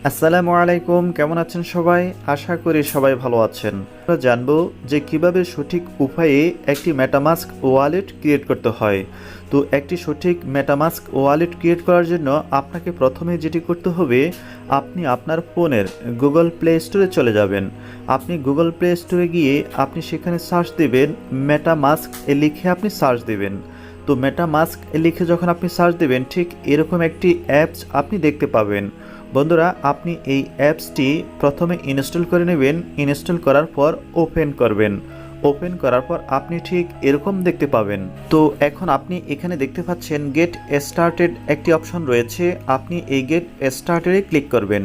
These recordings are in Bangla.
আসসালামু আলাইকুম, কেমন আছেন সবাই? আশা করি সবাই ভালো আছেন। আমরা জানবো যে কিভাবে সঠিক উপায়ে একটি মেটামাস্ক ওয়ালেট ক্রিয়েট করতে হয়। তো একটি সঠিক মেটামাস্ক ওয়ালেট ক্রিয়েট করার জন্য আপনাকে প্রথমে যেটি করতে হবে, আপনি আপনার ফোনের গুগল প্লে স্টোরে চলে যাবেন। আপনি গুগল প্লে স্টোরে গিয়ে আপনি সেখানে সার্চ দেবেন মেটামাস্ক লিখে আপনি সার্চ দেবেন। তো মেটামাস্ক লিখে যখন আপনি সার্চ দেবেন, ঠিক এরকম একটি অ্যাপস আপনি দেখতে পাবেন। বন্ধুরা, আপনি এই অ্যাপসটি প্রথমে ইনস্টল করে নেবেন। ইনস্টল করার পর ওপেন করবেন। ওপেন করার পর আপনি ঠিক এরকম দেখতে পাবেন। তো এখন আপনি এখানে দেখতে পাচ্ছেন গেট স্টার্টেড একটি অপশন রয়েছে। আপনি এই গেট স্টার্টেডে ক্লিক করবেন।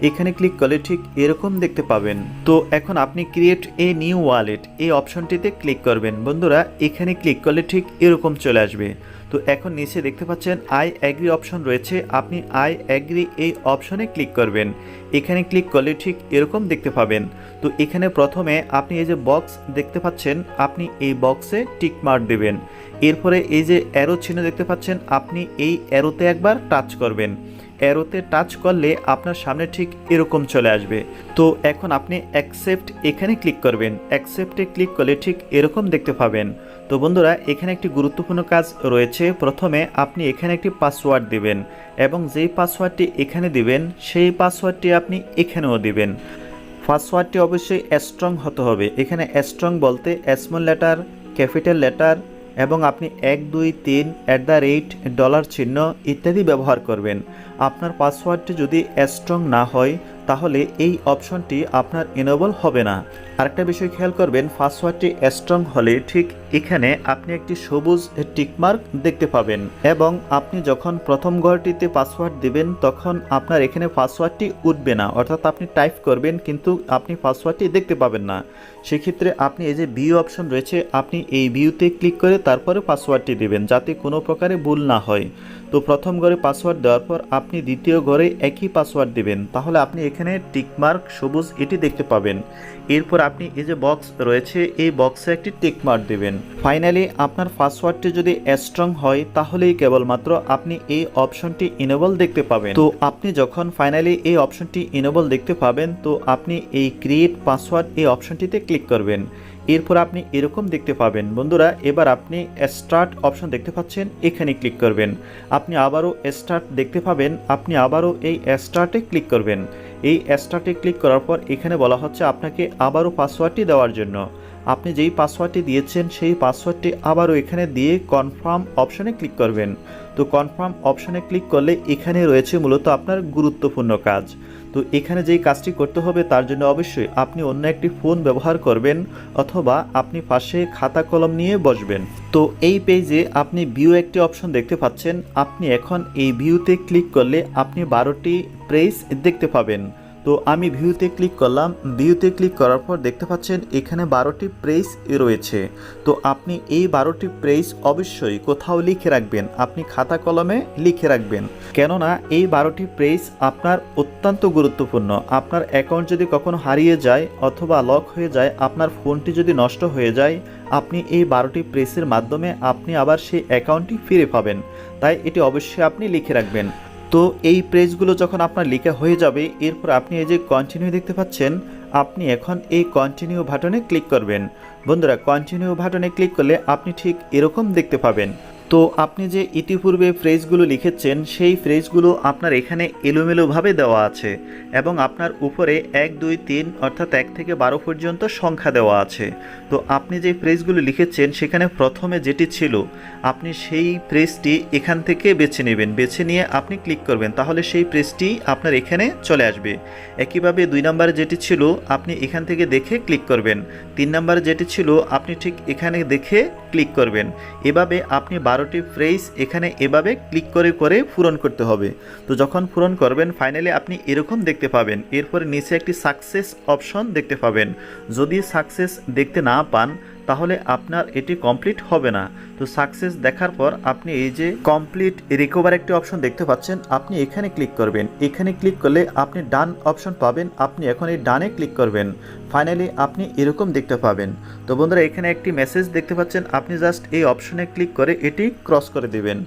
এখানে ক্লিক করলে ঠিক এরকম দেখতে পাবেন। তো এখন আপনি ক্রিয়েট এ নিউ ওয়ালেট এই অপশনটিতে ক্লিক করবেন। বন্ধুরা, এখানে ক্লিক করলে ঠিক এরকম চলে আসবে। তো এখন নিচে দেখতে পাচ্ছেন আই অ্যাগ্রি অপশন রয়েছে। আপনি আই অ্যাগ্রি এই অপশনে ক্লিক করবেন। এখানে ক্লিক করলে ঠিক এরকম দেখতে পাবেন। তো এখানে প্রথমে আপনি এই যে বক্স দেখতে পাচ্ছেন, আপনি এই বক্সে টিক মার্ক দেবেন। এরপরে এই যে অ্যারো চিহ্ন দেখতে পাচ্ছেন, আপনি এই অ্যারোতে একবার টাচ করবেন। অ্যারোতে টাচ করলে আপনার সামনে ঠিক এরকম চলে আসবে। তো এখন আপনি অ্যাকসেপ্ট এখানে ক্লিক করবেন। অ্যাকসেপ্টে ক্লিক করলে ঠিক এরকম দেখতে পাবেন। তো বন্ধুরা, এখানে একটি গুরুত্বপূর্ণ কাজ রয়েছে। প্রথমে আপনি এখানে একটি পাসওয়ার্ড দিবেন এবং যেই পাসওয়ার্ডটি এখানে দিবেন সেই পাসওয়ার্ডটি আপনি এখানেও দিবেন। পাসওয়ার্ডটি অবশ্যই স্ট্রং হতে হবে। এখানে স্ট্রং বলতে স্মল লেটার, ক্যাপিটাল লেটার এবং আপনি 1 2 3 $, চিহ্ন ইত্যাদি ব্যবহার করবেন। আপনার পাসওয়ার্ডটি যদি স্ট্রং না হয় তাহলে এই অপশনটি আপনার এনেবল হবে না। আরেকটা বিষয় খেয়াল করবেন, পাসওয়ার্ডটি স্ট্রং হলে ঠিক এখানে আপনি একটি সবুজ টিকমার্ক দেখতে পাবেন এবং আপনি যখন প্রথম ঘরটিতে পাসওয়ার্ড দিবেন তখন আপনার এখানে পাসওয়ার্ডটি উঠবে না, অর্থাৎ আপনি টাইপ করবেন কিন্তু আপনি পাসওয়ার্ডটি দেখতে পাবেন না। সেক্ষেত্রে আপনি এই যে ভিউ অপশন রয়েছে, আপনি এই ভিউতে ক্লিক করে তারপরে পাসওয়ার্ডটি দিবেন যাতে কোনো প্রকারে ভুল না হয়। তো প্রথম ঘরে পাসওয়ার্ড দেওয়ার পর আপনি দ্বিতীয় ঘরে একই পাসওয়ার্ড দিবেন, তাহলে আপনি এখানে টিকমার্ক সবুজ এটি দেখতে পাবেন। এরপর আপনি এই যে বক্স রয়েছে এই বক্সে একটি টিকমার্ক দিবেন। ফাইনালি আপনার পাসওয়ার্ডটি যদি স্ট্রং হয় তাহলেই কেবলমাত্র আপনি এই অপশনটি ইনেবল দেখতে পাবেন। তো আপনি যখন ফাইনালি এই অপশনটি ইনেবল দেখতে পাবেন তো আপনি এই ক্রিয়েট পাসওয়ার্ড এই অপশনটিতে ক্লিক করবেন। এরপর আপনি এরকম দেখতে পাবেন। বন্ধুরা, এবার আপনি স্টার্ট অপশন দেখতে পাচ্ছেন, এখানে ক্লিক করবেন। আপনি আবারও স্টার্ট দেখতে পাবেন, আপনি আবারও এই স্টার্টে ক্লিক করবেন। এই স্টার্টে ক্লিক করার পর এখানে বলা হচ্ছে আপনাকে আবারও পাসওয়ার্ডটি দেওয়ার জন্য। আপনি যেই পাসওয়ার্ডটি দিয়েছেন সেই পাসওয়ার্ডটি আবারও এখানে দিয়ে কনফার্ম অপশনে ক্লিক করবেন। তো কনফার্ম অপশনে ক্লিক করলে এখানে রয়েছে মূলত আপনার গুরুত্বপূর্ণ কাজ। তো এখানে যেই কাজটি করতে হবে তার জন্য অবশ্যই আপনি অন্য একটি ফোন ব্যবহার করবেন অথবা আপনি পাশে খাতা কলম নিয়ে বসবেন। তো এই পেজে আপনি ভিউ একটি অপশন দেখতে পাচ্ছেন। আপনি এখন এই ভিউতে ক্লিক করলে আপনি 12টি প্রেস দেখতে পাবেন। তো আমি ভিউতে ক্লিক করলাম। ভিউতে ক্লিক করার পর দেখতে পাচ্ছেন এখানে 12টি প্রেস রয়েছে। তো আপনি এই 12টি প্রেস অবশ্যই কোথাও লিখে রাখবেন, আপনি খাতা কলমে লিখে রাখবেন। কেননা এই 12টি প্রেস আপনার অত্যন্ত গুরুত্বপূর্ণ। আপনার অ্যাকাউন্ট যদি কখনো হারিয়ে যায় অথবা লক হয়ে যায়, আপনার ফোনটি যদি নষ্ট হয়ে যায়, আপনি এই 12টি প্রেসের মাধ্যমে আপনি আবার সেই অ্যাকাউন্টটি ফিরে পাবেন। তাই এটি অবশ্যই আপনি লিখে রাখবেন। তো এই পেজগুলো যখন আপনার লেখা হয়ে যাবে, এরপর আপনি এই যে কন্টিনিউ দেখতে পাচ্ছেন, আপনি এখন এই কন্টিনিউ বাটনে ক্লিক করবেন। বন্ধুরা, কন্টিনিউ বাটনে ক্লিক করলে আপনি ঠিক এরকম দেখতে পাবেন। তো আপনি যে ইতিপূর্বে ফ্রেজগুলো লিখেছেন সেই ফ্রেজগুলো আপনার এখানে এলোমেলোভাবে দেওয়া আছে এবং আপনার উপরে 1 2 3 অর্থাৎ 1 থেকে 12 পর্যন্ত সংখ্যা দেওয়া আছে। তো আপনি যে ফ্রেজগুলো লিখেছেন সেখানে প্রথমে যেটি ছিল আপনি সেই ফ্রেজটি এখান থেকে বেছে নেবেন। বেছে নিয়ে আপনি ক্লিক করবেন, তাহলে সেই ফ্রেজটি আপনার এখানে চলে আসবে। একইভাবে 2 নম্বরে যেটি ছিল আপনি এখান থেকে দেখে ক্লিক করবেন। 3 নম্বরে যেটি ছিল আপনি ঠিক এখানে দেখে ক্লিক করবেন। এভাবে আপনি 12টি ফ্রেজ এখানে এভাবে ক্লিক করে করে পূরণ করতে হবে। তো যখন পূরণ করবেন ফাইনালি আপনি এরকম দেখতে পাবেন। এরপরে নিচে একটি সাকসেস অপশন দেখতে পাবেন। যদি সাকসেস দেখতে না পান তাহলে আপনার এটি কমপ্লিট হবে না। তো সাকসেস দেখার পর আপনি এই যে কমপ্লিট রিকভার একটি অপশন দেখতে পাচ্ছেন, আপনি এখানে ক্লিক করবেন। এখানে ক্লিক করলে আপনি ডান অপশন পাবেন, আপনি এখন এই ডানে ক্লিক করবেন। ফাইনালি আপনি এরকম দেখতে পাবেন। তো বন্ধুরা, এখানে একটি মেসেজ দেখতে পাচ্ছেন, আপনি জাস্ট এই অপশনে ক্লিক করে এটি ক্রস করে দিবেন।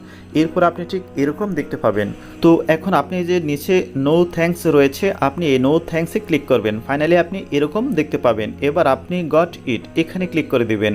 এরপর আপনি ঠিক এরকম দেখতে পাবেন। তো এখন আপনি যে নিচে নো থ্যাঙ্কস রয়েছে, আপনি এই নো থ্যাঙ্কসে ক্লিক করবেন। ফাইনালি আপনি এরকম দেখতে পাবেন। এবার আপনি গট ইট এখানে ক্লিক করে দিবেন।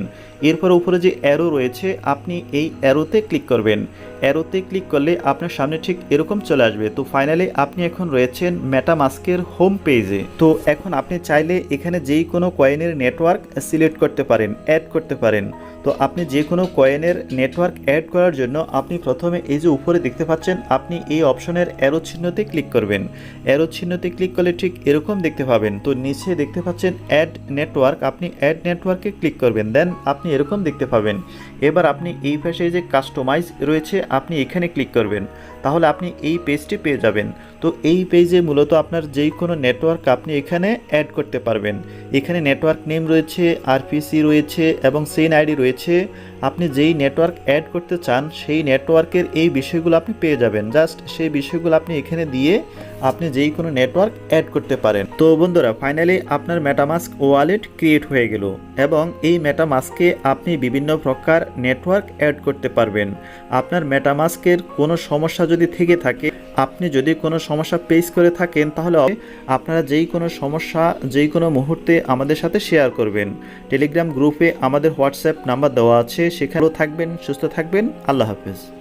এরপর উপরে যে অ্যারো রয়েছে, আপনি এই অ্যারোতে ক্লিক করবেন। অ্যারোতে ক্লিক করলে আপনার সামনে ঠিক এরকম চলে আসবে। তো ফাইনালি আপনি এখন রয়েছেন মেটামাস্কের হোম পেজে। তো এখন আপনি চাইলে এখানে যেই কোনো কয়েনের নেটওয়ার্ক সিলেক্ট করতে পারেন, অ্যাড করতে পারেন। তো আপনি যে কোনো কয়েনের নেটওয়ার্ক অ্যাড করার জন্য আপনি প্রথমে এই যে উপরে দেখতে পাচ্ছেন, আপনি এই অপশনের অ্যারো চিহ্নতে ক্লিক করবেন। অ্যারো চিহ্নতে ক্লিক করলে ঠিক এরকম দেখতে পাবেন। তো নিচে দেখতে পাচ্ছেন অ্যাড নেটওয়ার্ক, আপনি অ্যাড নেটওয়ার্কে ক্লিক করবেন, দেন আপনি এরকম দেখতে পাবেন। এবার আপনি এই পাশে যে কাস্টমাইজ রয়েছে, আপনি এখানে ক্লিক করবেন, তাহলে আপনি এই পেজটি পেয়ে যাবেন। তো এই পেজে মূলত আপনার যেই কোনো নেটওয়ার্ক আপনি এখানে অ্যাড করতে পারবেন। এখানে নেটওয়ার্ক নেম রয়েছে, আরপিসি রয়েছে এবং সেন আইডি রয়েছে। আপনি যেই নেটওয়ার্ক অ্যাড করতে চান সেই নেটওয়ার্কের এই বিষয়গুলো আপনি পেয়ে যাবেন। জাস্ট সেই বিষয়গুলো আপনি এখানে দিয়ে আপনি যেই কোনো নেটওয়ার্ক অ্যাড করতে পারেন। তো বন্ধুরা, ফাইনালি আপনার মেটামাস্ক ওয়ালেট ক্রিয়েট হয়ে গেল এবং এই মেটামাস্কে আপনি বিভিন্ন প্রকার নেটওয়ার্ক অ্যাড করতে পারবেন। আপনার মেটামাস্কের কোনো সমস্যা যদি থেকে থাকে, আপনি যদি কোনো সমস্যা ফেস করে থাকেন, তাহলে আপনারা যেই কোনো সমস্যা যেই কোনো মুহূর্তে আমাদের সাথে শেয়ার করবেন। টেলিগ্রাম গ্রুপে আমাদের হোয়াটসঅ্যাপ নাম্বার দেওয়া আছে, সেখানেও থাকবেন। সুস্থ থাকবেন। আল্লাহ হাফেজ।